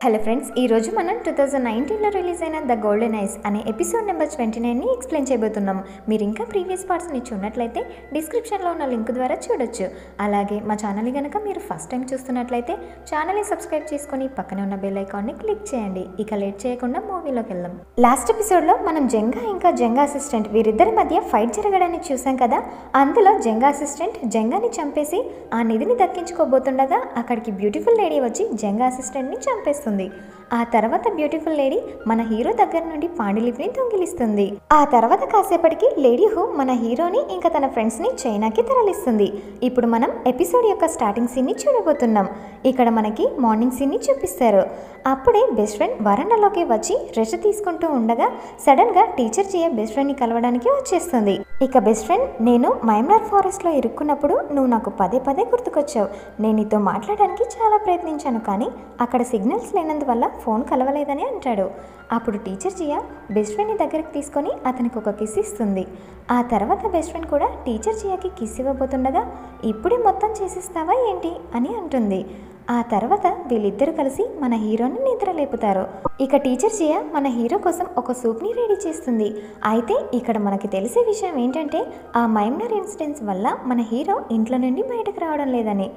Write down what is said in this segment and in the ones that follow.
Hello friends, ఈరోజు మనం 2019లో release అయిన ద గోల్డెన్ ఐస్ అనే ఎపిసోడ్ నెంబర్ 29ని ఎక్స్ప్లెయిన్ చేయబోతున్నాం. మీరు ఇంకా ప్రీవియస్ పార్ట్స్ని చూడనట్లయితే డిస్క్రిప్షన్లో ఉన్న లింక్ ద్వారా చూడొచ్చు. అలాగే మా ఛానల్ని కనుక మీరు ఫస్ట్ టైం చూస్తున్నట్లయితే ఛానల్ని సబ్స్క్రైబ్ చేసుకొని పక్కనే ఉన్న బెల్ ఐకాన్ని క్లిక్ చేయండి. ఇక లేట్ చేయకుండా మూవీలోకి వెళ్దాం. లాస్ట్ ఎపిసోడ్లో మనం జంగా ఇంకా జంగా అసిస్టెంట్ వీరిద్దరి మధ్య ఫైట్ జరగడాన్ని చూసాం కదా. అందులో జంగా అసిస్టెంట్ జంగాని చంపేసి ఆ నిధిని దక్కించుకోబోతుండగా అక్కడికి బ్యూటిఫుల్ లేడీ వచ్చి జంగా అసిస్టెంట్ని చంపేస్తుంది. ఆ తర్వాత బ్యూటిఫుల్ లేడీ మన హీరో దగ్గర నుండి పాండులిపిని దొంగిలిస్తుంది. ఆ తర్వాత కాసేపటికి లేడీ హూ మన హీరోని ఇంకా తన ఫ్రెండ్స్ ని చైనాకి తరలిస్తుంది. ఇప్పుడు మనం ఎపిసోడ్ యొక్క స్టార్టింగ్ సీన్ ని చూడబోతున్నాం. ఇక్కడ మనకి మార్నింగ్ సీన్ ని చూపిస్తారు. అప్పుడే బెస్ట్ ఫ్రెండ్ వరండాలోకి వచ్చి రెస్ట్ తీసుకుంటూ ఉండగా సడన్ గా టీచర్ జియా బెస్ట్ ఫ్రెండ్ ని కలవడానికి వచ్చేస్తుంది. ఇక బెస్ట్ ఫ్రెండ్, నేను మైమ్నార్ ఫారెస్ట్ లో ఇరుక్కున్నప్పుడు నువ్వు నాకు పదే పదే గుర్తుకొచ్చావు. నేను నీతో మాట్లాడడానికి చాలా ప్రయత్నించాను, కానీ అక్కడ సిగ్నల్స్ లేనందువల్ల ఫోన్ కలవలేదని అంటాడు. అప్పుడు టీచర్ జియా బెస్ట్ ఫ్రెండ్ని దగ్గరికి తీసుకొని అతనికి ఒక కిస్ ఇస్తుంది. ఆ తర్వాత బెస్ట్ ఫ్రెండ్ కూడా టీచర్ జియాకి కిస్ ఇవ్వబోతుండగా ఇప్పుడే మొత్తం చేసిస్తావా ఏంటి అని అంటుంది. ఆ తర్వాత వీళ్ళిద్దరూ కలిసి మన హీరోని నిద్ర లేపుతారు. ఇక టీచర్ జియా మన హీరో కోసం ఒక సూప్ని రెడీ చేస్తుంది. అయితే ఇక్కడ మనకి తెలిసే విషయం ఏంటంటే ఆ మైమ్నర్ ఇన్సిడెంట్స్ వల్ల మన హీరో ఇంట్లో నుండి బయటకు రావడం లేదని.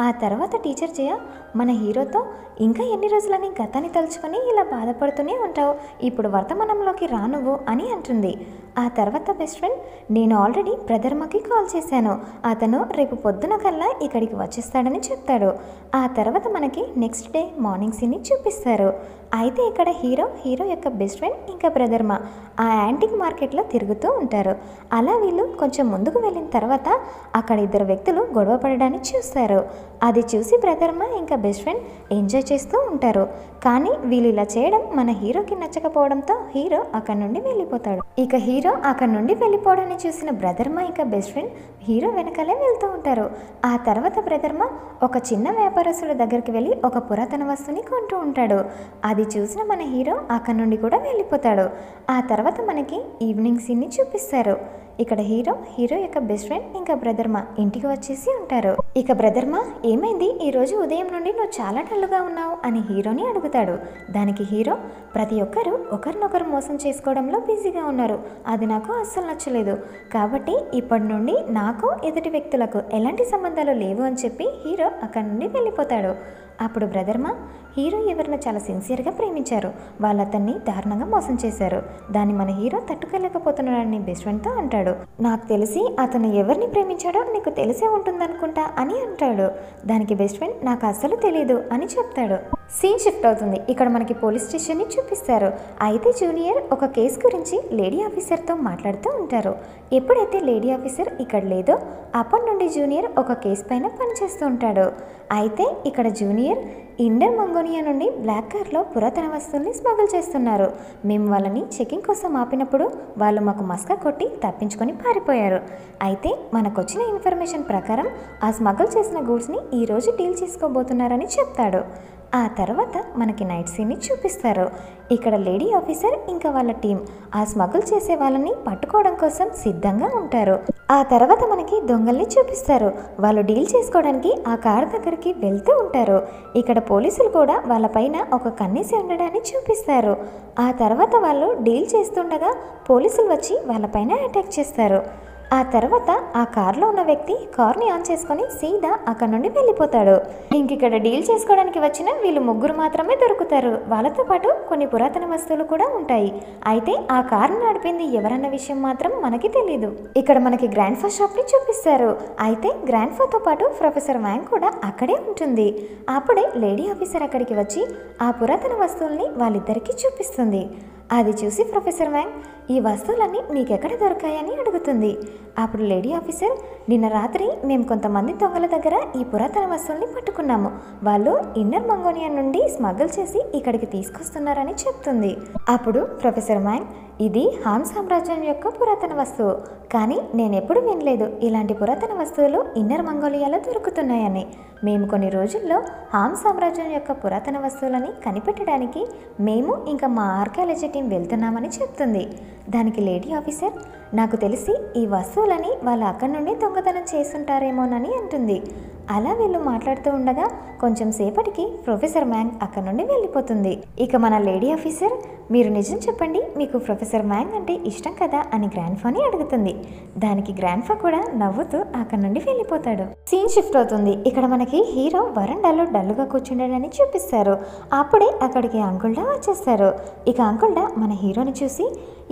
ఆ తర్వాత టీచర్ జియా మన హీరోతో ఇంకా ఎన్ని రోజులని గతాన్ని తలుచుకొని ఇలా బాధపడుతూనే ఉంటావు, ఇప్పుడు వర్తమానంలోకి రా నువ్వు అని అంటుంది. ఆ తర్వాత బెస్ట్ ఫ్రెండ్, నేను ఆల్రెడీ బ్రదర్మకి కాల్ చేశాను, అతను రేపు పొద్దున కల్లా ఇక్కడికి వచ్చేస్తాడని చెప్తాడు. ఆ తర్వాత మనకి నెక్స్ట్ డే మార్నింగ్ సీన్ని చూపిస్తారు. అయితే ఇక్కడ హీరో యొక్క బెస్ట్ ఫ్రెండ్ ఇంకా బ్రదర్మా ఆ యాంటిక్ మార్కెట్లో తిరుగుతూ ఉంటారు. అలా వీళ్ళు కొంచెం ముందుకు వెళ్ళిన తర్వాత అక్కడ ఇద్దరు వ్యక్తులు గొడవ పడడాన్ని చూస్తారు. అది చూసి బ్రదర్మా ఇంకా బెస్ట్ ఫ్రెండ్ ఎంజాయ్ చేస్తూ ఉంటారు. కానీ వీళ్ళు ఇలా చేయడం మన హీరోకి నచ్చకపోవడంతో హీరో అక్కడి నుండి వెళ్ళిపోతాడు. ఇక హీరో అక్కడి నుండి వెళ్ళిపోవడాన్ని చూసిన బ్రదర్మా ఇంకా బెస్ట్ ఫ్రెండ్ హీరో వెనకాలే వెళ్తూ ఉంటారు. ఆ తర్వాత బ్రదర్మా ఒక చిన్న వ్యాపారస్తుడి దగ్గరికి వెళ్ళి ఒక పురాతన వస్తువుని కొంటూ ఉంటాడు. అది చూసిన మన హీరో అక్కడి నుండి కూడా వెళ్ళిపోతాడు. ఆ తర్వాత మనకి ఈవినింగ్ సీన్ని చూపిస్తారు. ఇక్కడ హీరో యొక్క బెస్ట్ ఫ్రెండ్ ఇంకా బ్రదర్మా ఇంటికి వచ్చేసి ఉంటారు. ఇక బ్రదర్మా, ఏమైంది ఈరోజు ఉదయం నుండి నువ్వు చాలా డల్గా ఉన్నావు అని హీరోని అడుగుతాడు. దానికి హీరో, ప్రతి ఒక్కరూ ఒకరినొకరు మోసం చేసుకోవడంలో బిజీగా ఉన్నారు, అది నాకు అస్సలు నచ్చలేదు, కాబట్టి ఇప్పటి నుండి నాకు ఎదుటి వ్యక్తులకు ఎలాంటి సంబంధాలు లేవు అని చెప్పి హీరో అక్కడి నుండి వెళ్ళిపోతాడు. అప్పుడు బ్రదర్మా, హీరో ఎవరిని చాలా సిన్సియర్గా ప్రేమించారు, వాళ్ళు అతన్ని దారుణంగా మోసం చేశారు, దాన్ని మన హీరో తట్టుకోలేకపోతున్నాడని బెస్ట్ ఫ్రెండ్తో అంటాడు. నాకు తెలిసి అతను ఎవరిని ప్రేమించాడో నీకు తెలిసే ఉంటుందనుకుంటా అని అంటాడు. దానికి బెస్ట్ ఫ్రెండ్, నాకు అస్సలు తెలియదు అని చెప్తాడు. సీన్ షిఫ్ట్ అవుతుంది. ఇక్కడ మనకి పోలీస్ స్టేషన్ని చూపిస్తారు. అయితే జూనియర్ ఒక కేసు గురించి లేడీ ఆఫీసర్తో మాట్లాడుతూ ఉంటారు. ఎప్పుడైతే లేడీ ఆఫీసర్ ఇక్కడ లేదో అప్పటి నుండి జూనియర్ ఒక కేసు పైన పనిచేస్తూ ఉంటాడు. అయితే ఇక్కడ జూనియర్ ఇండర్ మంగోనియా నుండి బ్లాక్ కార్లో పురాతన వస్తువుల్ని స్మగుల్ చేస్తున్నారు. మేము వాళ్ళని చెకింగ్ కోసం ఆపినప్పుడు వాళ్ళు మాకు మస్కా కొట్టి తప్పించుకొని పారిపోయారు. అయితే మనకొచ్చిన ఇన్ఫర్మేషన్ ప్రకారం ఆ స్మగుల్ చేసిన గూడ్స్ని ఈరోజు డీల్ చేసుకోబోతున్నారని చెప్తాడు. ఆ తర్వాత మనకి నైట్ సీన్ని చూపిస్తారు. ఇక్కడ లేడీ ఆఫీసర్ ఇంకా వాళ్ళ టీం ఆ స్మగుల్ చేసే వాళ్ళని పట్టుకోవడం కోసం సిద్ధంగా ఉంటారు. ఆ తర్వాత మనకి దొంగల్ని చూపిస్తారు. వాళ్ళు డీల్ చేసుకోవడానికి ఆ కార్ దగ్గరికి వెళ్తూ ఉంటారు. ఇక్కడ పోలీసులు కూడా వాళ్ళపైన ఒక కన్నేసి ఉండడాన్ని చూపిస్తారు. ఆ తర్వాత వాళ్ళు డీల్ చేస్తుండగా పోలీసులు వచ్చి వాళ్ళపైన అటాక్ చేస్తారు. ఆ తర్వాత ఆ కార్లో ఉన్న వ్యక్తి కార్ని ఆన్ చేసుకొని సీదా అక్కడ నుండి వెళ్ళిపోతాడు. ఇక్కడ డీల్ చేసుకోవడానికి వచ్చిన వీళ్ళు ముగ్గురు మాత్రమే దొరుకుతారు. వాళ్ళతో పాటు కొన్ని పురాతన వస్తువులు కూడా ఉంటాయి. అయితే ఆ కార్ని నడిపింది ఎవరన్న విషయం మాత్రం మనకి తెలీదు. ఇక్కడ మనకి గ్రాండ్ ఫా షాప్ని చూపిస్తారు. అయితే గ్రాండ్ ఫాతో పాటు ప్రొఫెసర్ వ్యాంగ్ కూడా అక్కడే ఉంటుంది. అప్పుడే లేడీ ఆఫీసర్ అక్కడికి వచ్చి ఆ పురాతన వస్తువుల్ని వాళ్ళిద్దరికీ చూపిస్తుంది. అది చూసి ప్రొఫెసర్ వ్యాంగ్, ఈ వస్తువులన్నీ నీకెక్కడ దొరికాయని అడుగుతుంది. అప్పుడు లేడీ ఆఫీసర్, నిన్న రాత్రి మేము కొంతమంది దొంగల దగ్గర ఈ పురాతన వస్తువుల్ని పట్టుకున్నాము, వాళ్ళు ఇన్నర్ మంగోనియా నుండి స్మగుల్ చేసి ఇక్కడికి తీసుకొస్తున్నారని చెప్తుంది. అప్పుడు ప్రొఫెసర్ వ్యాంగ్, ఇది హాన్ సామ్రాజ్యం యొక్క పురాతన వస్తువు, కానీ నేనెప్పుడు వినలేదు ఇలాంటి పురాతన వస్తువులు ఇన్నర్ మంగోలియాలో దొరుకుతున్నాయని. మేము కొన్ని రోజుల్లో హాన్ సామ్రాజ్యం యొక్క పురాతన వస్తువులని కనిపెట్టడానికి మేము ఇంకా మా ఆర్కియాలజీ టీం వెళ్తున్నామని చెప్తుంది. దానికి లేడీ ఆఫీసర్, నాకు తెలిసి ఈ వస్తువులని వాళ్ళు అక్కడి నుండి దొంగతనం చేస్తుంటారేమోనని అంటుంది. అలా వీళ్ళు మాట్లాడుతూ ఉండగా కొంచెం సేపటికి ప్రొఫెసర్ మ్యాంగ్ అక్కడ నుండి వెళ్ళిపోతుంది. ఇక మన లేడీ ఆఫీసర్, మీరు నిజం చెప్పండి, మీకు ప్రొఫెసర్ మ్యాంగ్ అంటే ఇష్టం కదా అని గ్రాండ్ ఫాని అడుగుతుంది. దానికి గ్రాండ్ ఫా కూడా నవ్వుతూ అక్కడ నుండి వెళ్ళిపోతాడు. సీన్ షిఫ్ట్ అవుతుంది. ఇక్కడ మనకి హీరో వరండాలో డల్లుగా కూర్చుండని చూపిస్తారు. అప్పుడే అక్కడికి అంకుల్డా వచ్చేస్తారు. ఇక అంకుల్డా మన హీరోని చూసి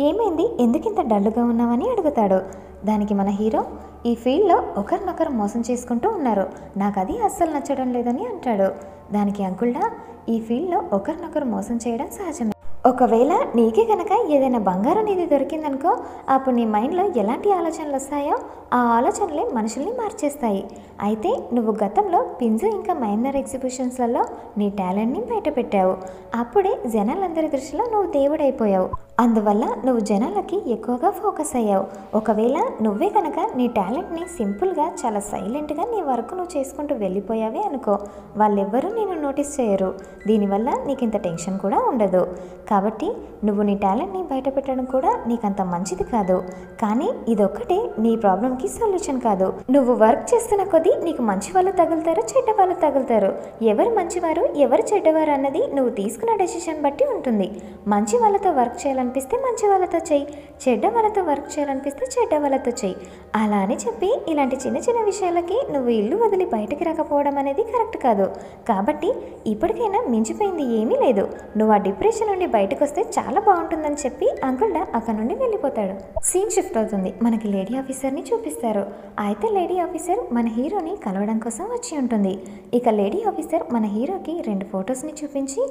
ఏమైంది, ఎందుకింత డల్లుగా ఉన్నావని అడుగుతాడు. దానికి మన హీరో, ఈ ఫీల్డ్లో ఒకరినొకరు మోసం చేసుకుంటూ ఉన్నారు, నాకు అది అస్సలు నచ్చడం లేదని అంటాడు. దానికి అంకుల్డా, ఈ ఫీల్డ్లో ఒకరినొకరు మోసం చేయడం సహజమే. ఒకవేళ నీకే కనుక ఏదైనా బంగారం నిధి దొరికిందనుకో, అప్పుడు నీ మైండ్లో ఎలాంటి ఆలోచనలు వస్తాయో ఆ ఆలోచనలే మనుషుల్ని మార్చేస్తాయి. అయితే నువ్వు గతంలో పింజు ఇంకా మైనర్ ఎగ్జిబిషన్స్లలో నీ టాలెంట్ని బయటపెట్టావు. అప్పుడే జనాలందరి దృష్టిలో నువ్వు దేవుడైపోయావు. అందువల్ల నువ్వు జనాలకి ఎక్కువగా ఫోకస్ అయ్యావు. ఒకవేళ నువ్వే కనుక నీ టాలెంట్ని సింపుల్గా చాలా సైలెంట్గా నీ వర్క్ నువ్వు చేసుకుంటూ వెళ్ళిపోయావే అనుకో, వాళ్ళెవ్వరూ నేను నోటీస్ చేయరు. దీనివల్ల నీకు ఇంత టెన్షన్ కూడా ఉండదు. కాబట్టి నువ్వు నీ టాలెంట్ని బయట పెట్టడం కూడా నీకంత మంచిది కాదు. కానీ ఇదొక్కటే నీ ప్రాబ్లంకి సొల్యూషన్ కాదు. నువ్వు వర్క్ చేస్తున్న కొద్దీ నీకు మంచి వాళ్ళు తగులుతారు, చెడ్డ వాళ్ళు తగులుతారు. ఎవరు మంచివారు ఎవరు చెడ్డవారు అన్నది నువ్వు తీసుకున్న డెసిషన్ బట్టి ఉంటుంది. మంచి వాళ్ళతో వర్క్ చేయాలనిపిస్తే మంచి వాళ్ళతో చెయ్యి, చెడ్డ వాళ్ళతో వర్క్ చేయాలనిపిస్తే చెడ్డ వాళ్ళతో చెయ్యి. అలా అని చెప్పి ఇలాంటి చిన్న చిన్న విషయాలకి నువ్వు ఇల్లు వదిలి బయటకు రాకపోవడం అనేది కరెక్ట్ కాదు. కాబట్టి ఇప్పటికైనా మించిపోయింది ఏమీ లేదు. నువ్వు ఆ డిప్రెషన్ నుండి బయటకు వస్తే చాలా బాగుంటుందని చెప్పి అంకుల్డా అక్కడ నుండి వెళ్ళిపోతాడు. సీన్ షిఫ్ట్ అవుతుంది. మనకి లేడీ ఆఫీసర్ని చూపిస్తారు. అయితే లేడీ ఆఫీసర్ మన హీరోని కలవడం కోసం వచ్చి ఉంటుంది. ఇక లేడీ ఆఫీసర్ మన హీరోకి 2 ఫొటోస్ని చూపించి,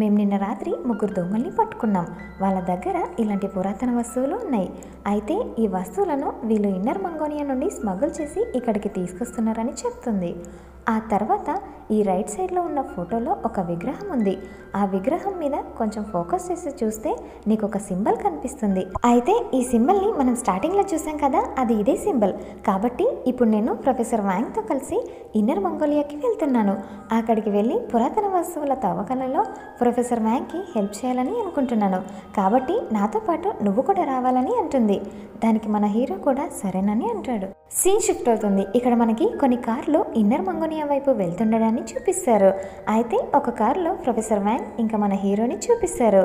మేము నిన్న రాత్రి 3 దొంగల్ని పట్టుకున్నాం, వాళ్ళ దగ్గర ఇలాంటి పురాతన వస్తువులు ఉన్నాయి. అయితే ఈ వస్తువులను వీళ్ళు ఇన్నర్ మంగోనియా నుండి స్మగుల్ చేసి ఇక్కడికి తీసుకొస్తున్నారని చెప్తుంది. ఆ తర్వాత ఈ రైట్ సైడ్లో ఉన్న ఫోటోలో ఒక విగ్రహం ఉంది. ఆ విగ్రహం మీద కొంచెం ఫోకస్ చేసి చూస్తే నీకు ఒక సింబల్ కనిపిస్తుంది. అయితే ఈ సింబల్ని మనం స్టార్టింగ్లో చూసాం కదా, అది ఇదే సింబల్. కాబట్టి ఇప్పుడు నేను ప్రొఫెసర్ వ్యాంగ్తో కలిసి ఇన్నర్ మంగోలియాకి వెళ్తున్నాను. అక్కడికి వెళ్ళి పురాతన వస్తువుల తవ్వకాలలో ప్రొఫెసర్ వ్యాంగ్కి హెల్ప్ చేయాలని అనుకుంటున్నాను. కాబట్టి నాతో పాటు నువ్వు కూడా రావాలని అంటుంది. దానికి మన హీరో కూడా సరేనని అంటాడు. సీన్ షిఫ్ట్ అవుతుంది. ఇక్కడ మనకి కొన్ని కార్లు ఇన్నర్ మంగోనియా వైపు వెళ్తుండడాన్ని చూపిస్తారు. అయితే ఒక కారులో ప్రొఫెసర్ వ్యాంగ్ ఇంకా మన హీరోని చూపిస్తారు.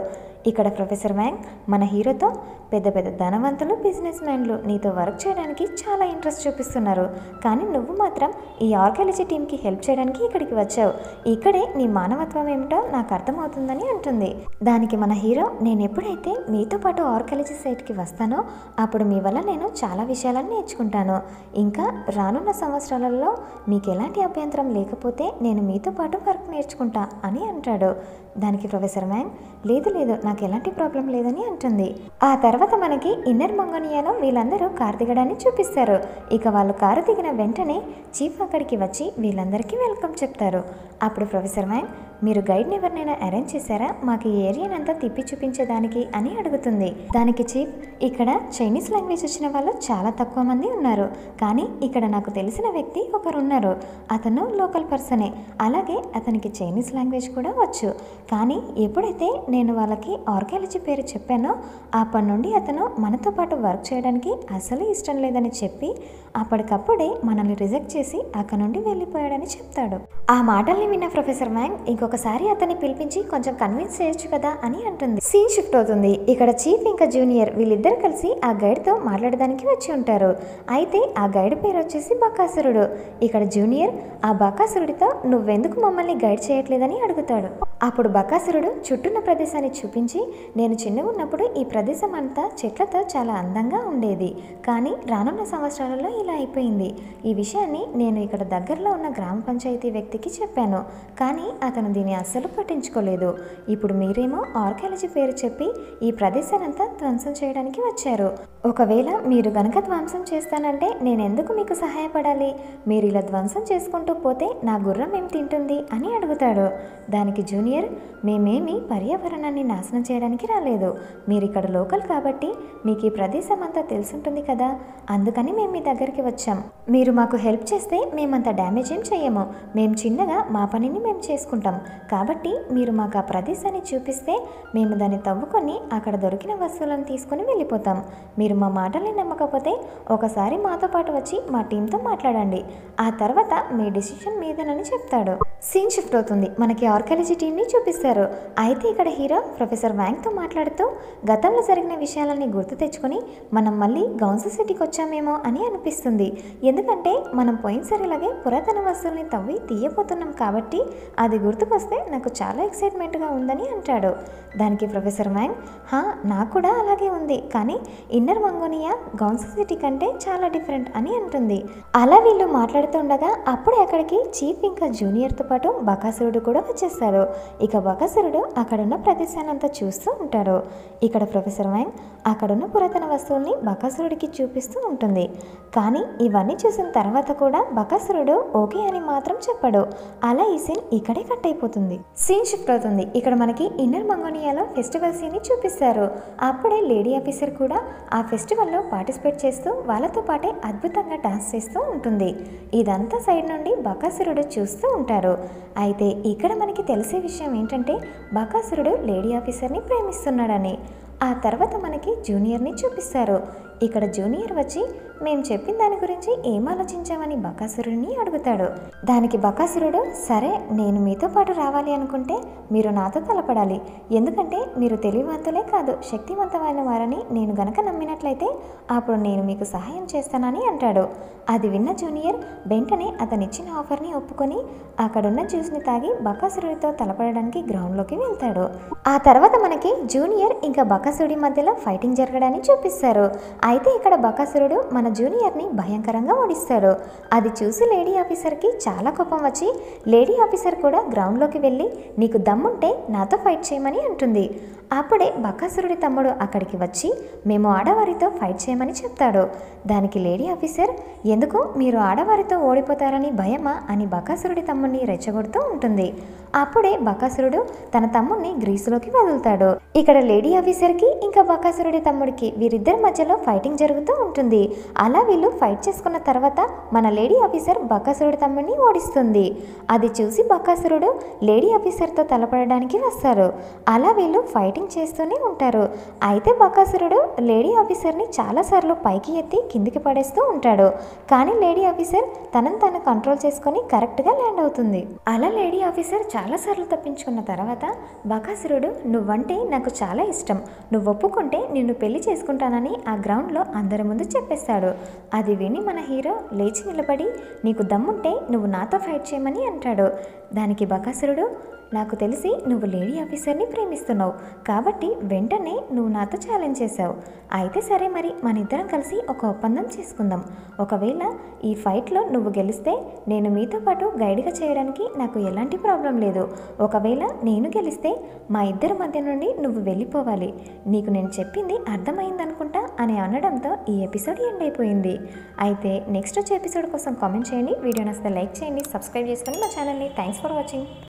ఇక్కడ ప్రొఫెసర్ వ్యాంగ్ మన హీరోతో, పెద్ద పెద్ద ధనవంతులు బిజినెస్ మ్యాన్లు నీతో వర్క్ చేయడానికి చాలా ఇంట్రెస్ట్ చూపిస్తున్నారు, కానీ నువ్వు మాత్రం ఈ ఆర్కియాలజీ టీంకి హెల్ప్ చేయడానికి ఇక్కడికి వచ్చావు. ఇక్కడే నీ మానవత్వం ఏమిటో నాకు అర్థమవుతుందని అంటుంది. దానికి మన హీరో, నేను ఎప్పుడైతే మీతో పాటు ఆర్కియాలజీ సైట్కి వస్తానో అప్పుడు మీ వల్ల నేను చాలా విషయాలను నేర్చుకుంటాను. ఇంకా రానున్న సంవత్సరాలలో మీకు ఎలాంటి అభ్యంతరం లేకపోతే నేను మీతో పాటు వర్క్ నేర్చుకుంటా అని అంటాడు. దానికి ప్రొఫెసర్ వ్యాంగ్, లేదు లేదు, నాకు ఎలాంటి ప్రాబ్లం లేదని అంటుంది. ఆ తర్వాత మనకి ఇన్నర్ మంగోనియాలో వీళ్ళందరూ కారు దిగడాన్ని చూపిస్తారు. ఇక వాళ్ళు కారు దిగిన వెంటనే చీఫ్ అక్కడికి వచ్చి వీళ్ళందరికీ వెల్కమ్ చెప్తారు. అప్పుడు ప్రొఫెసర్ వ్యాంగ్, మీరు గైడ్ని ఎవరినైనా అరేంజ్ చేశారా మాకు ఈ ఏరియానంతా తిప్పి చూపించేదానికి అని అడుగుతుంది. దానికి చీఫ్, ఇక్కడ చైనీస్ లాంగ్వేజ్ వచ్చిన వాళ్ళు చాలా తక్కువ మంది ఉన్నారు, కానీ ఇక్కడ నాకు తెలిసిన వ్యక్తి ఒకరున్నారు. అతను లోకల్ పర్సనే, అలాగే అతనికి చైనీస్ లాంగ్వేజ్ కూడా వచ్చు. కానీ ఎప్పుడైతే నేను వాళ్ళకి ఆర్కియాలజీ పేరు చెప్పానో అప్పటి నుండి అతను మనతో పాటు వర్క్ చేయడానికి అసలు ఇష్టం లేదని చెప్పి అప్పటికప్పుడే మనల్ని రిజెక్ట్ చేసి అక్కడ నుండి వెళ్ళిపోయాడని చెప్తాడు. ఆ మాటల్ని విన్న ప్రొఫెసర్ వ్యాంగ్ ఇంకొకసారి అతన్ని పిలిపించి కొంచెం కన్విన్స్ చేయొచ్చు కదా అని అంటుంది. సీన్ షిఫ్ట్ అవుతుంది. ఇక్కడ చీఫ్ ఇంకా జూనియర్ వీళ్ళిద్దరు కలిసి ఆ గైడ్తో మాట్లాడడానికి వచ్చి ఉంటారు. అయితే ఆ గైడ్ పేరు వచ్చేసి బకాసురుడు. ఇక్కడ జూనియర్ ఆ బకాసురుడితో, నువ్వెందుకు మమ్మల్ని గైడ్ చేయట్లేదని అడుగుతాడు. అప్పుడు బకాసురుడు చుట్టూన్న ప్రదేశాన్ని చూపించి, నేను చిన్నగా ఉన్నప్పుడు ఈ ప్రదేశం అంతా చెట్లతో చాలా అందంగా ఉండేది, కానీ రానున్న సంవత్సరాలలో ఇలా అయిపోయింది. ఈ విషయాన్ని నేను ఇక్కడ దగ్గరలో ఉన్న గ్రామ పంచాయతీ వ్యక్తికి చెప్పాను, కానీ అతను దీన్ని అస్సలు పట్టించుకోలేదు. ఇప్పుడు మీరేమో ఆర్కియాలజీ పేరు చెప్పి ఈ ప్రదేశానంతా ధ్వంసం చేయడానికి వచ్చారు. ఒకవేళ మీరు గనక ధ్వంసం చేస్తానంటే నేను ఎందుకు మీకు సహాయపడాలి? మీరు ఇలా ధ్వంసం చేసుకుంటూ పోతే నా గుర్రం ఏం తింటుంది అని అడుగుతాడు. దానికి జూనియర్, మేమేమి పర్యావరణాన్ని నాశనం చేయడానికి రాలేదు, మీరు ఇక్కడ లోకల్ కాబట్టి మీకు ఈ ప్రదేశం అంతా తెలుసుంటుంది కదా, అందుకని మేము మీ దగ్గరికి వచ్చాం. మీరు మాకు హెల్ప్ చేస్తే మేమంత డ్యామేజ్ ఏం చేయము, మేము చిన్నగా మా పనిని మేము చేసుకుంటాం. కాబట్టి మీరు మాకు ఆ ప్రదేశాన్ని చూపిస్తే మేము దాన్ని తవ్వుకొని అక్కడ దొరికిన వస్తువులను తీసుకుని వెళ్ళిపోతాం. మీరు మా మాటల్ని నమ్మకపోతే ఒకసారి మాతో పాటు వచ్చి మా టీంతో మాట్లాడండి. ఆ తర్వాత మీ డిసిషన్ మీదేనని చెప్తాడు. సీన్ షిఫ్ట్ అవుతుంది. మనకి ఆర్కియాలజీ టీంని చూపిస్తారు. అయితే ఇక్కడ హీరో ప్రొఫెసర్ వ్యాంగ్తో మాట్లాడుతూ గతంలో జరిగిన విషయాలని గుర్తు తెచ్చుకొని మనం మళ్ళీ గౌన్స్ సిటీకి వచ్చామేమో అని అనిపిస్తుంది. ఎందుకంటే మనం పోయినసారి ఇలాగే పురాతన వస్తువుల్ని తవ్వి తీయబోతున్నాం కాబట్టి అది గుర్తుకొస్తే నాకు చాలా ఎక్సైట్మెంట్గా ఉందని అంటాడు. దానికి ప్రొఫెసర్ వ్యాంగ్, నాకు కూడా అలాగే ఉంది, కానీ ఇన్నర్ మంగోనియా గౌన్స్ సిటీ కంటే చాలా డిఫరెంట్ అని అంటుంది. అలా వీళ్ళు మాట్లాడుతుండగా అప్పుడే అక్కడికి చీఫ్ ఇంకా జూనియర్తో పాటు బకాసురుడు కూడా వచ్చేస్తాడు. ఇక బకాసురుడు అక్కడున్న ప్రదేశాన్ని అంతా చూస్తూ ఉంటాడు. ఇక్కడ ప్రొఫెసర్ వ్యాంగ్ అక్కడున్న పురాతన వస్తువుల్ని బకాసురుడికి చూపిస్తూ ఉంటుంది. కానీ ఇవన్నీ చూసిన తర్వాత కూడా బకాసురుడు ఓకే అని మాత్రం చెప్పాడు. అలా ఈ సీన్ ఇక్కడే కట్ అయిపోతుంది. సీన్ షిఫ్ట్ అవుతుంది. ఇక్కడ మనకి ఇన్నర్ మంగోనియాలో ఫెస్టివల్ సీన్ ని చూపిస్తారు. అప్పుడే లేడీ ఆఫీసర్ కూడా ఆ ఫెస్టివల్లో పార్టిసిపేట్ చేస్తూ వాళ్ళతో పాటే అద్భుతంగా డాన్స్ చేస్తూ ఉంటుంది. ఇదంతా సైడ్ నుండి బకాసురుడు చూస్తూ ఉంటారు. అయితే ఇక్కడ మనకి తెలిసే విషయం ఏంటంటే బకాసురుడు లేడీ ఆఫీసర్ని ప్రేమిస్తున్నాడని. ఆ తర్వాత మనకి జూనియర్ని చూపిస్తారు. ఇక్కడ జూనియర్ వచ్చి మేము చెప్పిన దాని గురించి ఏం ఆలోచించామని బకాసురుడిని అడుగుతాడు. దానికి బకాసురుడు, సరే నేను మీతో పాటు రావాలి అనుకుంటే మీరు నాతో తలపడాలి. ఎందుకంటే మీరు తెలివివంతులే కాదు శక్తివంతమైన వారని నేను గనక నమ్మినట్లయితే అప్పుడు నేను మీకు సహాయం చేస్తానని అంటాడు. అది విన్న జూనియర్ వెంటనే అతనిచ్చిన ఆఫర్ని ఒప్పుకొని అక్కడున్న జ్యూస్ని తాగి బకాసురుడితో తలపడడానికి గ్రౌండ్లోకి వెళ్తాడు. ఆ తర్వాత మనకి జూనియర్ ఇంకా బకాసురుడి మధ్యలో ఫైటింగ్ జరగడాన్ని చూపిస్తారు. అయితే ఇక్కడ బకాసురుడు మన జూనియర్ని భయంకరంగా ఓడిస్తాడు. అది చూసి లేడీ ఆఫీసర్కి చాలా కోపం వచ్చి లేడీ ఆఫీసర్ కూడా గ్రౌండ్లోకి వెళ్ళి నీకు దమ్ముంటే నాతో ఫైట్ చేయమని అంటుంది. అప్పుడే బకాసురుడి తమ్ముడు అక్కడికి వచ్చి మేము ఆడవారితో ఫైట్ చేయమని చెప్తాడు. దానికి లేడీ ఆఫీసర్, ఎందుకు మీరు ఆడవారితో ఓడిపోతారని భయమా అని బకాసురుడి తమ్ముడిని రెచ్చగొడుతూ ఉంటుంది. అప్పుడే బకాసురుడు తన తమ్ముడిని గ్రీసులోకి వదులుతాడు. ఇక్కడ లేడీ ఆఫీసర్కి ఇంకా బకాసురుడి తమ్ముడికి వీరిద్దరి మధ్యలో ఫైటింగ్ జరుగుతూ ఉంటుంది. అలా వీళ్ళు ఫైట్ చేసుకున్న తర్వాత మన లేడీ ఆఫీసర్ బకాసురుడి తమ్ముడిని ఓడిస్తుంది. అది చూసి బకాసురుడు లేడీ ఆఫీసర్తో తలపడడానికి వస్తారు. అలా వీళ్ళు ఫైటింగ్ చేస్తూనే ఉంటారు. అయితే బకాసురుడు లేడీ ఆఫీసర్ని చాలాసార్లు పైకి ఎత్తి కిందికి పడేస్తూ ఉంటాడు. కానీ లేడీ ఆఫీసర్ తనను తాను కంట్రోల్ చేసుకొని కరెక్ట్గా ల్యాండ్ అవుతుంది. అలా లేడీ ఆఫీసర్ చాలాసార్లు తప్పించుకున్న తర్వాత బకాసురుడు నువ్వంటే నాకు చాలా ఇష్టం, నువ్వు ఒప్పుకుంటే నిన్ను పెళ్లి చేసుకుంటానని ఆ గ్రౌండ్లో అందరి ముందు చెప్పేస్తాడు. అది విని మన హీరో లేచి నిలబడి నీకు దమ్ముంటే నువ్వు నాతో ఫైట్ చేయమని అంటాడు. దానికి బకాసురుడు, నాకు తెలిసి నువ్వు లేడీ ఆఫీసర్ని ప్రేమిస్తున్నావు కాబట్టి వెంటనే నువ్వు నాతో ఛాలెంజ్ చేశావు. అయితే సరే, మరి మన ఇద్దరం కలిసి ఒక ఒప్పందం చేసుకుందాం. ఒకవేళ ఈ ఫైట్లో నువ్వు గెలిస్తే నేను మీతో పాటు గైడ్గా చేయడానికి నాకు ఎలాంటి ప్రాబ్లం లేదు. ఒకవేళ నేను గెలిస్తే మా ఇద్దరి మధ్య నుండి నువ్వు వెళ్ళిపోవాలి. నీకు నేను చెప్పింది అర్థమైందనుకుంటా అని అనడంతో ఈ ఎపిసోడ్ ఎండ్ అయిపోయింది. అయితే నెక్స్ట్ వచ్చే ఎపిసోడ్ కోసం కామెంట్ చేయండి. వీడియో నచ్చితే లైక్ చేయండి, సబ్స్క్రైబ్ చేసుకొని మా ఛానల్ని. Thanks for watching.